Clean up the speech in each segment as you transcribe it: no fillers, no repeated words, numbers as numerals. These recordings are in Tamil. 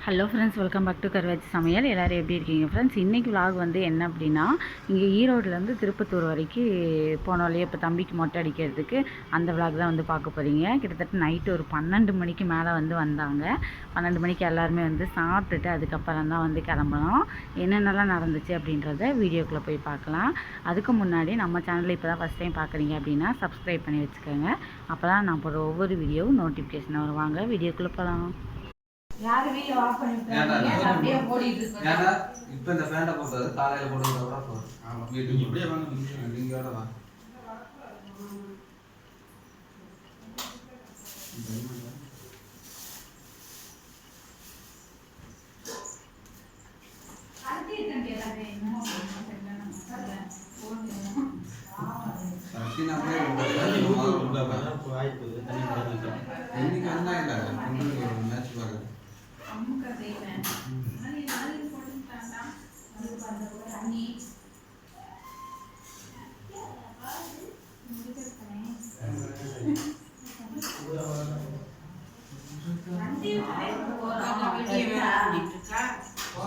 Hello friends, welcome back to Karuvachi சமையல். எல்லோரும் எப்படி இருக்கீங்க ஃப்ரெண்ட்ஸ்? இன்றைக்கி விலாக் வந்து என்ன அப்படின்னா, இங்கே ஈரோடுலேருந்து திருப்பத்தூர் வரைக்கும் போனோம் இல்லையா, இப்போ தம்பிக்கு மொட்டை அடிக்கிறதுக்கு. அந்த விலாக் தான் வந்து பார்க்க போகிறீங்க. கிட்டத்தட்ட நைட்டு ஒரு 12 மணிக்கு மேலே வந்தாங்க. 12 மணிக்கு எல்லாருமே சாப்பிட்டுட்டு அதுக்கப்புறம் தான் கிளம்பணும். என்னென்னலாம் நடந்துச்சு அப்படின்றத வீடியோக்குள்ளே போய் பார்க்கலாம். அதுக்கு முன்னாடி நம்ம சேனலில் இப்போ தான் ஃபஸ்ட் டைம் பார்க்குறீங்க அப்படின்னா சப்ஸ்கிரைப் பண்ணி வச்சுக்கோங்க. அப்போ தான் நான் போடுற ஒவ்வொரு வீடியோவும் நோட்டிஃபிகேஷன் வருவாங்க. வீடியோக்குள்ளே போகலாம். யாரு வீடியோ ஆஃப் பண்ணிட்டாங்க அப்படியே ஓடிட்டு இருக்கு. ஏடா இப்போ இந்த ஃபேன்ட போடுறது காலையில போடுறத விட போறோம். ஆமா வீட்டுக்கு இப்படியே வாங்க, நீங்க வர வா. அடுத்து இருக்கேன் என்ன பண்ணலாம் போடுறோம். சத்தினா அப்படியே ரொம்ப வாய்ப்பு தண்ணி போடுறது. இன்னைக்கு வந்தா இல்ல உங்களுக்கு ஒரு மேட்ச் பாக்குறது. அம்முக்கு தேவன் நாளை போட்டுட்டாங்க. அது பண்ண கூட தண்ணி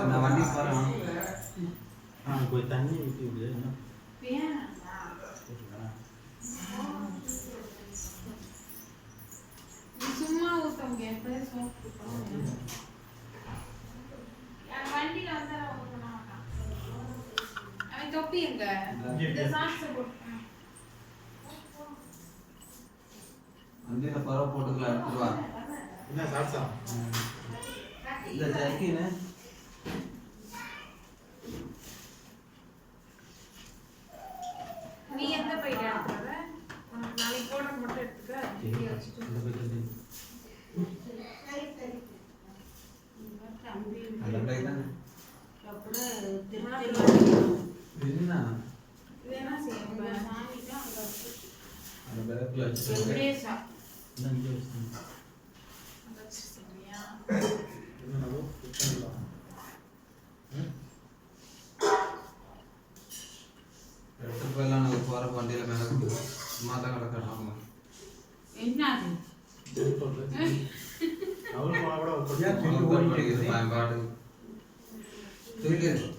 நான் வண்டி போறேன். कोई तन्नी होती है ना சும்மா ஊத்தங்க எப்பவே சோப்பு போடுங்க. நான் வண்டில வந்தா ஓபன் பண்ண மாட்டான். அவன் தொப்பி எங்க இந்த சாக்ஸ் போட்டு வண்டில பரவ போட்டுக்கலாம் எடுத்து வா. என்ன சாட்சா இந்த ஜர்க்கின் நீ எந்த பையில எடுக்கற? உனக்கு நாளைக்கு போட மட்டும் எடுத்துக்க. வீடியோ வச்சிட்டு அந்த பைக் தான் அப்புறம் திரும்ப என்ன வேணா செய்யுங்க. சாமிக்கு அங்க அந்த பேக்ல வச்சு வெங்கடேஷா नंगे அங்க வச்சிருக்கியா? என்ன நோ குத்தலாம் எடுத்து போயலாம். நாங்கள் போகிற வண்டியில் மேலே சும்மா தான் கிடக்கணும். என்னது அவரு கூட பயன்பாடு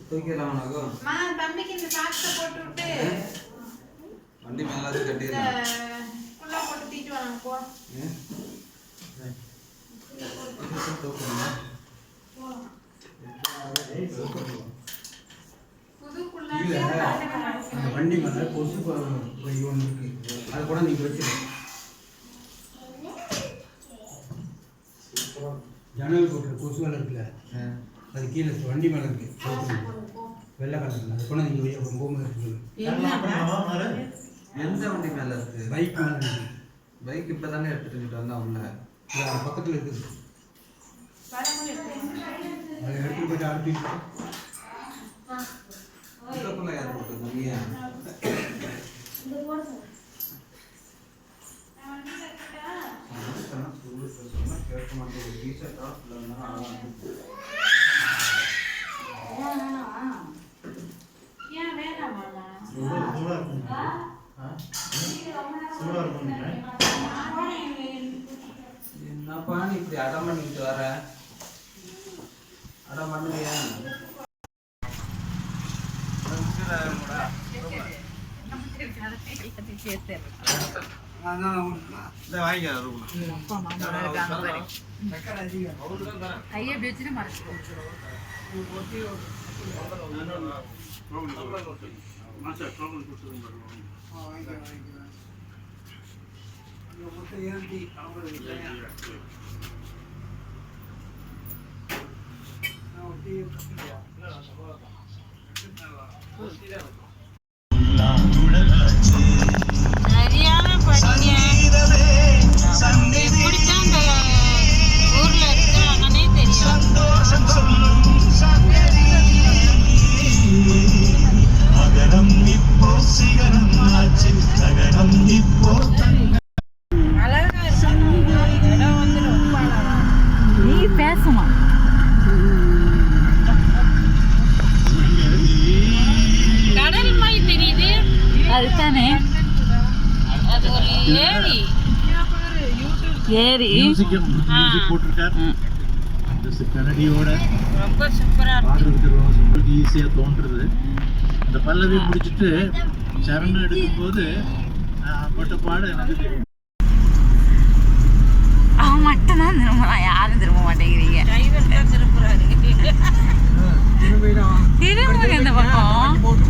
தூக்கிடலாம். உனக்கு மா தம்பிக்கு இந்த சாக்ஸை போட்டு விட்டு வண்டி மேலே கட்டிடலாம். குள்ள போட்டு தீட்டு வாங்க போ. புது குள்ள அந்த வண்டி மேலே கொசு ஒன்று இருக்கு, அது கூட நீங்கள் வச்சுருங்க. ஜன்னல் போட்டுற கொசு வேலை இருக்குல்ல, அது கீழே வண்டி மேலே இருக்கு, வெள்ளை கலரில். அது கூட நீங்கள் போகும்போது இருக்குது. எந்த வண்டி மேலே இருக்கு? பைக் மேலே இருக்கு. பைக் இப்போ தானே எடுத்துகிட்டு வந்தா உள்ள அது பக்கத்தில் இருக்குது. அதை எடுத்துகிட்டு போய்ட்டு அனுப்பிட்டு இதுக்குள்ள யார் போட்டுருக்கோம்? நீ கேட்க மாட்டேன். டீஷர்ட்டா இல்லைன்னா ஏன் வேணாமா? சூடா இருக்கும் சூடா இருக்கும் என்னப்பா நீ இப்படி அடம் பண்ணிக்கிட்டு வர? அடம் பண்ணுவியா? கையை வச்சுட்டு மறைச்சிக்கோ. சரியான படிங்க. எப்படித்தான் இந்த ஊர்ல இருக்கிறாங்கன்னே தெரியும். அழகா இருக்கு இடம் ரொம்ப அழகா. நீ பேசுமா? கடல் மாதிரி தெரியுது. அதுதானே அது ஒரு ஏரி. ஏரி மியூசிக் போட்டுருக்காரு. கனடியோட ரொம்ப சூப்பராக பாடுறதுக்கு ரொம்ப ஈஸியாக தோன்றுறது. அந்த பல்லவி முடிச்சுட்டு சரணம் எடுக்கும்போது பட்ட பாட எனக்கு தெரியும். அவன் மட்டும் தான் திரும்பலாம், யாரும் திரும்ப மாட்டேங்கிறீங்க. டிரைவர் தான் திரும்புறாரு. திரும்புங்க இந்த பக்கம்.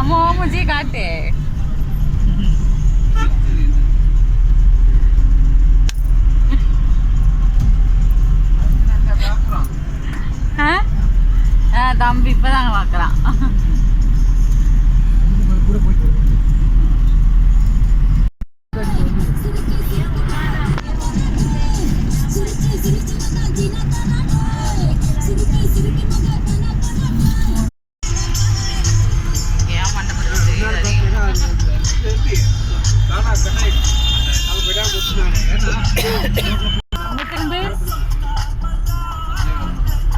அம்மா மூஞ்சியை காட்டு. தம்பி இப்பதாங்க பார்க்குறான்.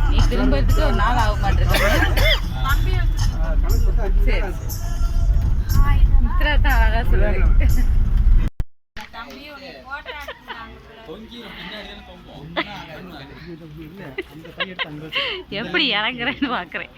நீ திரும்பறதுக்கு ஒரு நாள் ஆக மாட்டேங்குது. சரி மித்ரா தான் அழகா சொல்லுவாரு. எப்படி இறங்குறேன்னு பாக்குறேன்.